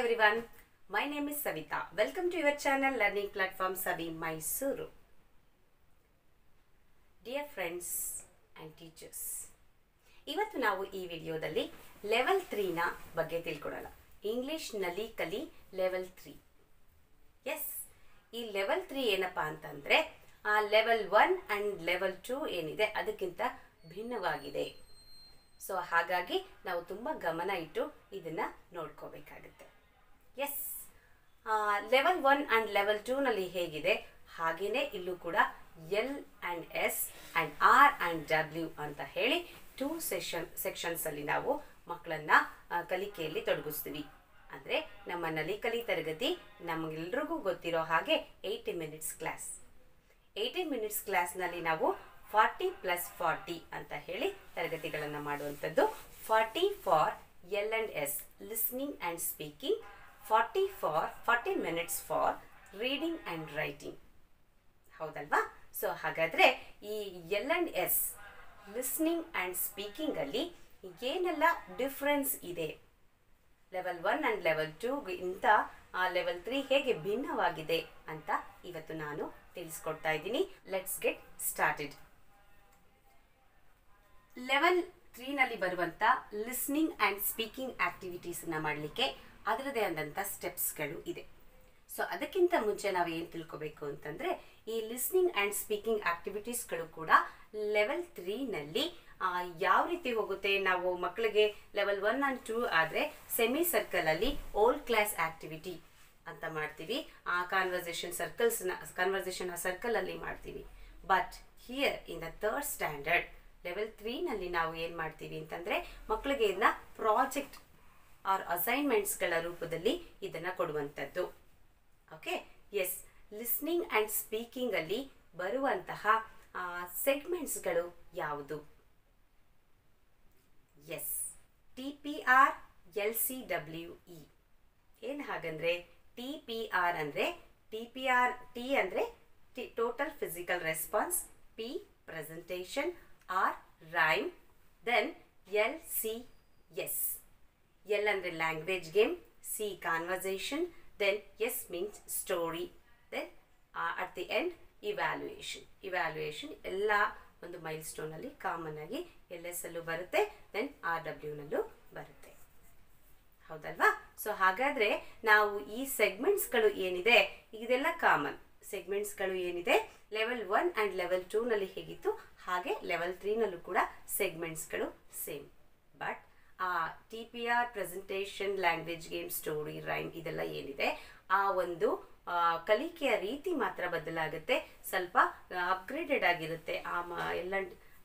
everyone, my name is Savita. Welcome to your channel learning platform Savi Mysuru. Dear friends and teachers, ಇವತ್ತು ನಾವು ಈ ವಿಡಿಯೋದಲ್ಲಿ level 3 ನ ಬಗ್ಗೆ ತಿಳ್ಕೊಳ್ಳೋಣ. ಇಂಗ್ಲಿಷ್ ನಲ್ಲಿ ಕಲಿ ಲೆವೆಲ್ 3. ಎಸ್, ಈ ಲೆವೆಲ್ 3 ಏನಪ್ಪಾ ಅಂತಂದ್ರೆ ಆ ಲೆವೆಲ್ 1 ಅಂಡ್ ಲೆವೆಲ್ 2 ಏನಿದೆ ಅದಕ್ಕಿಂತ ಭಿನ್ನವಾಗಿದೆ. ಸೊ ಹಾಗಾಗಿ ನಾವು ತುಂಬಾ ಗಮನ ಇಟ್ಟು ಇದನ್ನ ನೋಡ್ಕೋಬೇಕಾಗುತ್ತೆ. ಎಸ್, ಲೆವೆಲ್ 1 ಅಂಡ್ ಲೆವೆಲ್ 2 ನಲ್ಲಿ ಹೇಗಿದೆ ಹಾಗೇನೆ ಇಲ್ಲೂ ಕೂಡ L and S and R and W ಅಂತ ಹೇಳಿ 2 ಸೆಕ್ಷನ್ಸ್ ಅಲ್ಲಿ ನಾವು ಮಕ್ಕಳನ್ನ ಕಲಿಕೆಯಲ್ಲಿ ತೊಡಗಿಸ್ತೀವಿ. ಅಂದ್ರೆ ನಮ್ಮ ನಲಿಕಲಿ ತರಗತಿ ನಮಗೆಲ್ರಿಗೂ ಗೊತ್ತಿರೋ ಹಾಗೆ 80 ಮಿನಿಟ್ಸ್ ಕ್ಲಾಸ್. 80 ಮಿನಿಟ್ಸ್ ಕ್ಲಾಸ್ ನಲ್ಲಿ ನಾವು 40+40 ಅಂತ ಹೇಳಿ ತರಗತಿಗಳನ್ನ ಮಾಡುವಂಥದ್ದು. 40 for L and S listening and speaking, 40 minutes for reading and writing. ಹೌದಲ್ವಾ? ಸೊ ಹಾಗಾದ್ರೆ ಈ L and S listening and speaking ಅಲ್ಲಿ ಏನೆಲ್ಲ ಡಿಫ್ರೆನ್ಸ್ ಇದೆ, ಲೆವೆಲ್ 1 ಅಂಡ್ ಲೆವೆಲ್ 2 ಇಂತ ಲೆವೆಲ್ 3 ಹೇಗೆ ಭಿನ್ನವಾಗಿದೆ ಅಂತ ಇವತ್ತು ನಾನು ತಿಳಿಸ್ಕೊಡ್ತಾ ಇದ್ದೀನಿ. Let's get started. ಲೆವೆಲ್ 3 ನಲ್ಲಿ ಬರುವಂತ ಲಿಸ್ನಿಂಗ್ ಅಂಡ್ ಸ್ಪೀಕಿಂಗ್ ಆಕ್ಟಿವಿಟೀಸ್ ನ ಮಾಡಲಿಕ್ಕೆ ಅದರದೇ ಆದಂತ ಸ್ಟೆಪ್ಸ್ಗಳು ಇದೆ. ಸೊ ಅದಕ್ಕಿಂತ ಮುಂಚೆ ನಾವು ಏನು ತಿಳ್ಕೋಬೇಕು ಅಂತಂದ್ರೆ ಈ ಲಿಸ್ನಿಂಗ್ ಅಂಡ್ ಸ್ಪೀಕಿಂಗ್ ಆಕ್ಟಿವಿಟೀಸ್ಗಳು ಕೂಡ ಲೆವೆಲ್ 3 ನಲ್ಲಿ ಯಾವ ರೀತಿ ಹೋಗುತ್ತೆ. ನಾವು ಮಕ್ಕಳಿಗೆ ಲೆವೆಲ್ 1 ಅಂಡ್ 2 ಆದ್ರೆ ಸೆಮಿ ಸರ್ಕಲ್ ಅಲ್ಲಿ ಓಲ್ಡ್ ಕ್ಲಾಸ್ ಆಕ್ಟಿವಿಟಿ ಅಂತ ಮಾಡ್ತೀವಿ. ಕಾನ್ವರ್ಸೇಷನ್ ಸರ್ಕಲ್ ಅಲ್ಲಿ ಮಾಡ್ತೀವಿ. But here in the 3rd standard level 3 ನಲ್ಲಿ ನಾವು ಏನ್ ಮಾಡ್ತೀವಿ ಅಂತಂದ್ರೆ ಮಕ್ಕಳಿಗೆ ಇದನ್ನ ಪ್ರಾಜೆಕ್ಟ್ ಆರ್ ಅಸೈನ್ಮೆಂಟ್ಸ್ ಗಳ ರೂಪದಲ್ಲಿ ಇದನ್ನ ಕೊಡುವಂತದ್ದು. Okay, yes, listening and speaking ಅಲ್ಲಿ ಬರುವಂತಹ ಸೆಗ್ಮೆಂಟ್ಸ್ಗಳು ಯಾವುದು? Yes, TPR, LCWE. ಏನ್ ಹಾಗಂದ್ರೆ TPR ಅಂದ್ರೆ ಟಿ ಅಂದ್ರೆ total physical response, P presentation, R rhyme, then LCS. L ಅಂದ್ರೆ language game, C conversation, then S means story, then at the end evaluation ಎಲ್ಲ ಒಂದು ಮೈಲ್ ಸ್ಟೋನ್ ಅಲ್ಲಿ ಕಾಮನ್ ಆಗಿ LS ಅಲ್ಲೂ ಬರುತ್ತೆ, ದೆನ್ RW ನಲ್ಲೂ ಬರುತ್ತೆ. ಹೌದಲ್ವಾ? ಸೊ ಹಾಗಾದ್ರೆ ನಾವು ಈ ಸೆಗ್ಮೆಂಟ್ಸ್ಗಳು ಏನಿದೆ ಇದೆಲ್ಲ ಕಾಮನ್ ಸೆಗ್ಮೆಂಟ್ಸ್ಗಳು ಏನಿದೆ ಲೆವೆಲ್ 1 ಅಂಡ್ ಲೆವೆಲ್ 2 ನಲ್ಲಿ ಹೇಗಿತ್ತು ಹಾಗೆ ಲೆವೆಲ್ 3 ನಲ್ಲೂ ಕೂಡ ಸೆಗ್ಮೆಂಟ್ಸ್ಗಳು same. But TPR presentation, language game, story, rhyme ಇದೆಲ್ಲ ಏನಿದೆ ಆ ಒಂದು ಕಲಿಕೆಯ ರೀತಿ ಮಾತ್ರ ಬದಲಾಗುತ್ತೆ, ಸ್ವಲ್ಪ ಅಪ್ಗ್ರೇಡೆಡ್ ಆಗಿರುತ್ತೆ. ಎಲ್ಲ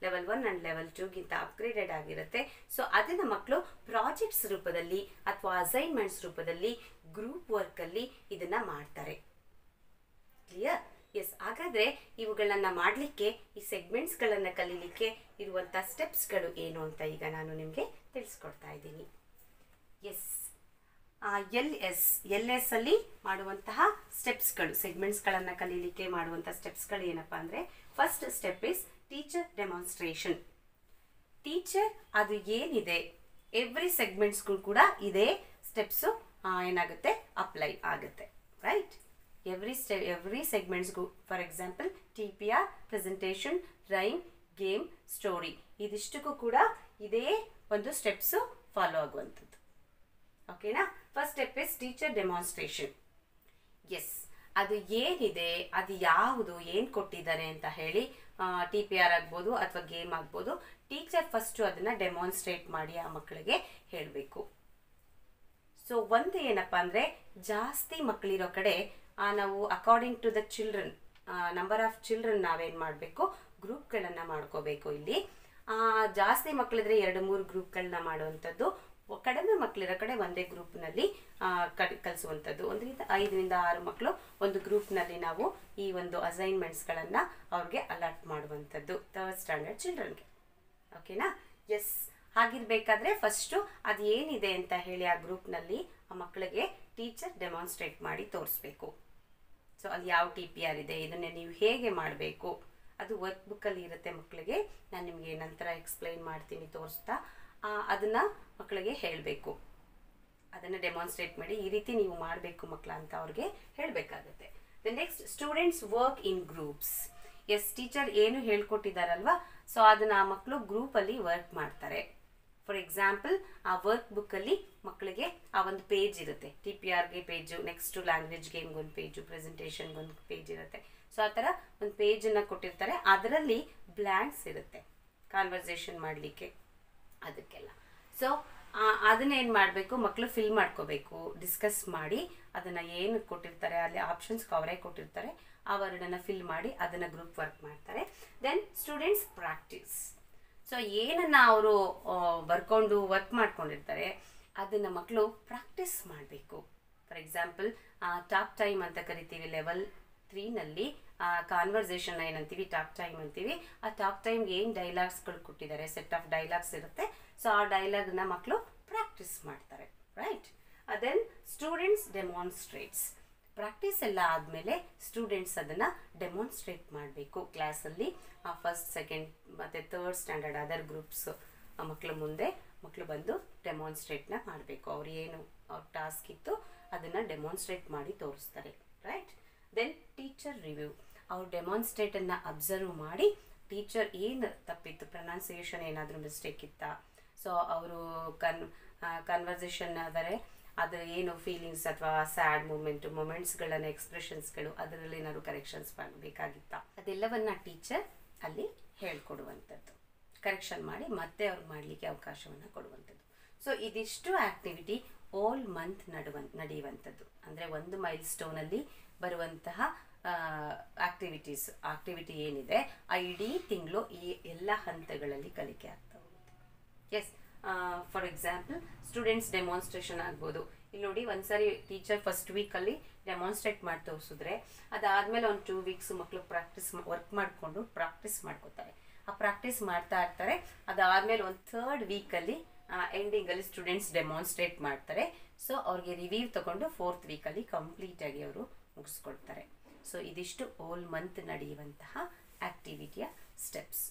ಲೆವೆಲ್ 1 ಅಂಡ್ ಲೆವೆಲ್ 2 ಗಿಂತ ಅಪ್ಗ್ರೇಡೆಡ್ ಆಗಿರುತ್ತೆ. ಸೊ ಅದನ್ನ ಮಕ್ಕಳು ಪ್ರಾಜೆಕ್ಟ್ಸ್ ರೂಪದಲ್ಲಿ ಅಥವಾ ಅಸೈನ್ಮೆಂಟ್ಸ್ ರೂಪದಲ್ಲಿ ಗ್ರೂಪ್ ವರ್ಕ್ ಅಲ್ಲಿ ಇದನ್ನ ಮಾಡ್ತಾರೆ. ಕ್ಲಿಯರ್? ಎಸ್, ಹಾಗಾದ್ರೆ ಇವುಗಳನ್ನ ಮಾಡಲಿಕ್ಕೆ ಈ ಸೆಗ್ಮೆಂಟ್ಸ್ ಗಳನ್ನ ಕಲೀಲಿಕ್ಕೆ ಇರುವಂತ ಸ್ಟೆಪ್ಸ್ಗಳು ಏನು ಅಂತ ಈಗ ನಾನು ನಿಮಗೆ ತಿಳಿಸ್ಕೊಡ್ತಾ ಇದ್ದೀನಿ. ಎಸ್, ಎಲ್ ಎಸ್ ಅಲ್ಲಿ ಮಾಡುವಂತಹ ಸ್ಟೆಪ್ಸ್ಗಳು, ಸೆಗ್ಮೆಂಟ್ಸ್ ಗಳನ್ನ ಕಲೀಲಿಕ್ಕೆ ಮಾಡುವಂತಹ ಸ್ಟೆಪ್ಸ್ಗಳು ಏನಪ್ಪಾ ಅಂದ್ರೆ first step is teacher demonstration. Teacher ಅದು ಏನಿದೆ ಎವ್ರಿ ಸೆಗ್ಮೆಂಟ್ಸ್ಗೂ ಕೂಡ ಇದೇ ಸ್ಟೆಪ್ಸ್ ಏನಾಗುತ್ತೆ ಅಪ್ಲೈ ಆಗುತ್ತೆ. ರೈಟ್? ಎವ್ರಿ ಸೆಗ್ಮೆಂಟ್ಸ್ಗೂ, for example TPR presentation, rhyme, game, story ಇದಿಷ್ಟಕ್ಕೂ ಕೂಡ ಇದೇ ಒಂದು ಸ್ಟೆಪ್ಸ್ ಫಾಲೋ ಆಗುವಂಥದ್ದು. ಓಕೆನಾ? First step is teacher demonstration. Yes, ಅದು ಏನಿದೆ, ಅದು ಯಾವುದು, ಏನು ಕೊಟ್ಟಿದ್ದಾರೆ ಅಂತ ಹೇಳಿ TPR ಆಗ್ಬೋದು ಅಥವಾ ಗೇಮ್ ಆಗ್ಬೋದು, ಟೀಚರ್ ಫಸ್ಟ್ ಅದನ್ನ ಡೆಮಾನ್ಸ್ಟ್ರೇಟ್ ಮಾಡಿ ಆ ಮಕ್ಕಳಿಗೆ ಹೇಳಬೇಕು. ಸೊ ಒಂದು ಏನಪ್ಪಾ ಅಂದ್ರೆ ಜಾಸ್ತಿ ಮಕ್ಕಳಿರೋ ಕಡೆ ನಾವು according to the children number of children ನಾವೇನ್ ಮಾಡಬೇಕು ಗ್ರೂಪ್ಗಳನ್ನ ಮಾಡ್ಕೋಬೇಕು. ಇಲ್ಲಿ ಜಾಸ್ತಿ ಮಕ್ಕಳಿದ್ರೆ 2-3 ಗ್ರೂಪ್ಗಳನ್ನ ಮಾಡುವಂಥದ್ದು, ಕಡಿಮೆ ಮಕ್ಕಳಿರೋ ಕಡೆ ಒಂದೇ ಗ್ರೂಪ್ನಲ್ಲಿ ಕಲಿಸುವಂಥದ್ದು. 5-6 ಮಕ್ಕಳು ಒಂದು ಗ್ರೂಪ್ನಲ್ಲಿ ನಾವು ಈ ಒಂದು ಅಸೈನ್ಮೆಂಟ್ಸ್ಗಳನ್ನ ಅವ್ರಿಗೆ ಅಲಾಟ್ ಮಾಡುವಂಥದ್ದು 3rd ಸ್ಟ್ಯಾಂಡರ್ಡ್ ಚಿಲ್ಡ್ರನ್ಗೆ. ಓಕೆನಾ? ಎಸ್, ಹಾಗಿರ್ಬೇಕಾದ್ರೆ ಫಸ್ಟು ಅದು ಏನಿದೆ ಅಂತ ಹೇಳಿ ಆ ಗ್ರೂಪ್ನಲ್ಲಿ ಆ ಮಕ್ಕಳಿಗೆ ಟೀಚರ್ ಡೆಮಾನ್ಸ್ಟ್ರೇಟ್ ಮಾಡಿ ತೋರಿಸ್ಬೇಕು. ಸೊ ಅದು ಯಾವ TPR ಇದೆ, ಇದನ್ನೇ ನೀವು ಹೇಗೆ ಮಾಡಬೇಕು, ಅದು ವರ್ಕ್ ಬುಕ್ಕಲ್ಲಿ ಇರುತ್ತೆ ಮಕ್ಕಳಿಗೆ. ನಾನು ನಿಮಗೆ ನಂತರ ಎಕ್ಸ್ಪ್ಲೈನ್ ಮಾಡ್ತೀನಿ ತೋರಿಸ್ತಾ. ಅದನ್ನ ಮಕ್ಕಳಿಗೆ ಹೇಳಬೇಕು. ಅದನ್ನು ಡೆಮಾನ್ಸ್ಟ್ರೇಟ್ ಮಾಡಿ ಈ ರೀತಿ ನೀವು ಮಾಡಬೇಕು ಮಕ್ಕಳ ಅಂತ ಅವ್ರಿಗೆ ಹೇಳಬೇಕಾಗುತ್ತೆ. The next students work in groups. Yes, teacher ಏನು ಹೇಳ್ಕೊಟ್ಟಿದ್ದಾರಲ್ವಾ, ಸೊ ಅದನ್ನ ಆ ಮಕ್ಕಳು ಗ್ರೂಪಲ್ಲಿ ವರ್ಕ್ ಮಾಡ್ತಾರೆ. ಫಾರ್ ಎಕ್ಸಾಂಪಲ್, ಆ ವರ್ಕ್ ಬುಕ್ಕಲ್ಲಿ ಮಕ್ಕಳಿಗೆ ಆ ಒಂದು ಪೇಜ್ ಇರುತ್ತೆ, TPRಗೆ ಪೇಜು, ನೆಕ್ಸ್ಟ್ ಲ್ಯಾಂಗ್ವೇಜ್ ಗೇಮ್ಗೆ ಒಂದು ಪೇಜು, ಪ್ರೆಸೆಂಟೇಷನ್ಗೆ ಒಂದು ಪೇಜ್ ಇರುತ್ತೆ. ಸೊ ಆ ಥರ ಒಂದು ಪೇಜನ್ನು ಕೊಟ್ಟಿರ್ತಾರೆ, ಅದರಲ್ಲಿ ಬ್ಲ್ಯಾಂಕ್ಸ್ ಇರುತ್ತೆ ಕಾನ್ವರ್ಸೇಷನ್ ಮಾಡಲಿಕ್ಕೆ ಅದಕ್ಕೆಲ್ಲ. ಸೊ ಅದನ್ನೇನು ಮಾಡಬೇಕು, ಮಕ್ಕಳು ಫಿಲ್ ಮಾಡ್ಕೋಬೇಕು, ಡಿಸ್ಕಸ್ ಮಾಡಿ ಅದನ್ನು ಏನು ಕೊಟ್ಟಿರ್ತಾರೆ ಅಲ್ಲಿ ಆಪ್ಷನ್ಸ್ ಅವರೇ ಕೊಟ್ಟಿರ್ತಾರೆ, ಆ ವರ್ಡನ್ನು ಫಿಲ್ ಮಾಡಿ ಅದನ್ನು ಗ್ರೂಪ್ ವರ್ಕ್ ಮಾಡ್ತಾರೆ. Then students practice. ಸೊ ಏನನ್ನು ಅವರು ಬರ್ಕೊಂಡು ವರ್ಕ್ ಮಾಡ್ಕೊಂಡಿರ್ತಾರೆ ಅದನ್ನು ಮಕ್ಕಳು ಪ್ರಾಕ್ಟೀಸ್ ಮಾಡಬೇಕು. ಫಾರ್ ಎಕ್ಸಾಂಪಲ್, ಟಾಕ್ ಟೈಮ್ ಅಂತ ಕರಿತೀವಿ ಲೆವೆಲ್ 3ನಲ್ಲಿ ಕಾನ್ವರ್ಸೇಷನ್ ಏನಂತೀವಿ, ಟಾಕ್ ಟೈಮ್ ಅಂತೀವಿ. ಆ ಟಾಕ್ ಟೈಮ್ಗೆ ಏನು ಡೈಲಾಗ್ಸ್ಗಳು ಕೊಟ್ಟಿದ್ದಾರೆ, ಸೆಟ್ ಆಫ್ ಡೈಲಾಗ್ಸ್ ಇರುತ್ತೆ. ಸೊ ಆ ಡೈಲಾಗ್ನ ಮಕ್ಕಳು ಪ್ರಾಕ್ಟೀಸ್ ಮಾಡ್ತಾರೆ, right. Then students demonstrates. Practice ಎಲ್ಲ ಆದಮೇಲೆ ಸ್ಟೂಡೆಂಟ್ಸ್ ಅದನ್ನು ಡೆಮಾನ್ಸ್ಟ್ರೇಟ್ ಮಾಡಬೇಕು ಕ್ಲಾಸಲ್ಲಿ. ಫಸ್ಟ್, ಸೆಕೆಂಡ್ ಮತ್ತು ಥರ್ಡ್ ಸ್ಟ್ಯಾಂಡರ್ಡ್ ಅದರ್ ಗ್ರೂಪ್ಸ್ ಮಕ್ಕಳು ಮುಂದೆ ಮಕ್ಕಳು ಬಂದು ಡೆಮಾನ್ಸ್ಟ್ರೇಟ್ನ ಮಾಡಬೇಕು. ಅವ್ರು ಏನು ಅವ್ರ ಟಾಸ್ಕ್ ಇತ್ತು ಅದನ್ನು ಡೆಮಾನ್ಸ್ಟ್ರೇಟ್ ಮಾಡಿ ತೋರಿಸ್ತಾರೆ, ರೈಟ್. Then teacher review. ಅವ್ರು ಡೆಮಾನ್ಸ್ಟ್ರೇಟನ್ನು ಅಬ್ಸರ್ವ್ ಮಾಡಿ ಟೀಚರ್ ಏನು ತಪ್ಪಿತ್ತು, ಪ್ರೊನೌನ್ಸಿಯೇಷನ್ ಏನಾದರೂ ಮಿಸ್ಟೇಕ್ ಇತ್ತಾ, ಸೊ ಅವರು ಕನ್ವರ್ಸೇಷನ್ ಆದರೆ ಅದು ಏನು ಫೀಲಿಂಗ್ಸ್ ಅಥವಾ ಸ್ಯಾಡ್ ಮೊಮೆಂಟ್ಸ್ಗಳನ್ನು ಎಕ್ಸ್ಪ್ರೆಷನ್ಸ್ಗಳು ಅದರಲ್ಲಿ ಏನಾದ್ರು ಕರೆಕ್ಷನ್ಸ್ ಮಾಡಬೇಕಾಗಿತ್ತಾ, ಅದೆಲ್ಲವನ್ನ ಟೀಚರ್ ಅಲ್ಲಿ ಹೇಳ್ಕೊಡುವಂಥದ್ದು, ಕರೆಕ್ಷನ್ ಮಾಡಿ ಮತ್ತೆ ಅವ್ರಿಗೆ ಮಾಡಲಿಕ್ಕೆ ಅವಕಾಶವನ್ನು ಕೊಡುವಂಥದ್ದು. ಸೊ ಇದಿಷ್ಟು ಆ್ಯಕ್ಟಿವಿಟಿ ಆಲ್ ಮಂತ್ ನಡೆಯುವಂಥದ್ದು. ಅಂದರೆ ಒಂದು ಮೈಲ್ ಸ್ಟೋನಲ್ಲಿ ಬರುವಂತಹ ಆಕ್ಟಿವಿಟಿ ಏನಿದೆ ಆ ಇಡೀ ತಿಂಗಳು ಈ ಎಲ್ಲ ಹಂತಗಳಲ್ಲಿ ಕಲಿಕೆ ಆಗ್ತಾ ಹೋಗುತ್ತೆ. Yes, for example students demonstration ಆಗ್ಬೋದು. ಇಲ್ಲಿ ನೋಡಿ, ಒಂದ್ಸರಿ ಟೀಚರ್ ಫಸ್ಟ್ ವೀಕಲ್ಲಿ ಡೆಮಾನ್ಸ್ಟ್ರೇಟ್ ಮಾಡಿ ತೋರಿಸಿದ್ರೆ ಅದಾದಮೇಲೆ ಒಂದು 2 ವೀಕ್ಸ್ ಮಕ್ಕಳು ವರ್ಕ್ ಮಾಡಿಕೊಂಡು ಪ್ರಾಕ್ಟೀಸ್ ಮಾಡ್ಕೋತಾರೆ. ಆ ಪ್ರಾಕ್ಟೀಸ್ ಮಾಡ್ತಾ ಇರ್ತಾರೆ. ಅದಾದಮೇಲೆ ಒಂದು 3rd ವೀಕಲ್ಲಿ ಎಂಡಿಂಗಲ್ಲಿ ಸ್ಟೂಡೆಂಟ್ಸ್ ಡೆಮಾನ್ಸ್ಟ್ರೇಟ್ ಮಾಡ್ತಾರೆ. ಸೊ ಅವ್ರಿಗೆ ರಿವ್ಯೂ ತಗೊಂಡು 4th ವೀಕಲ್ಲಿ ಕಂಪ್ಲೀಟಾಗಿ ಅವರು ಮುಗಿಸ್ಕೊಳ್ತಾರೆ. ಸೊ ಇದಿಷ್ಟು ಆಲ್ ಮಂತ್ ನಡೆಯುವಂತಹ ಆಕ್ಟಿವಿಟಿಯ ಸ್ಟೆಪ್ಸ್.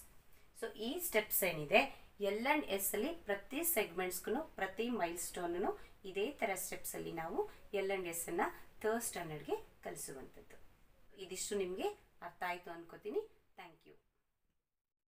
ಸೊ ಈ ಸ್ಟೆಪ್ಸ್ ಏನಿದೆ L&S ಅಲ್ಲಿ ಪ್ರತಿ ಸೆಗ್ಮೆಂಟ್ಸ್ಗೂ ಪ್ರತಿ ಮೈಲ್ ಸ್ಟೋನ್ನು ಇದೇ ಥರ ಸ್ಟೆಪ್ಸಲ್ಲಿ ನಾವು L&S ಅನ್ನು 3rd ಸ್ಟ್ಯಾಂಡರ್ಡ್ಗೆ ಕಲಿಸುವಂಥದ್ದು. ಇದಿಷ್ಟು ನಿಮಗೆ ಅರ್ಥ ಆಯಿತು ಅನ್ಕೋತೀನಿ. Thank you.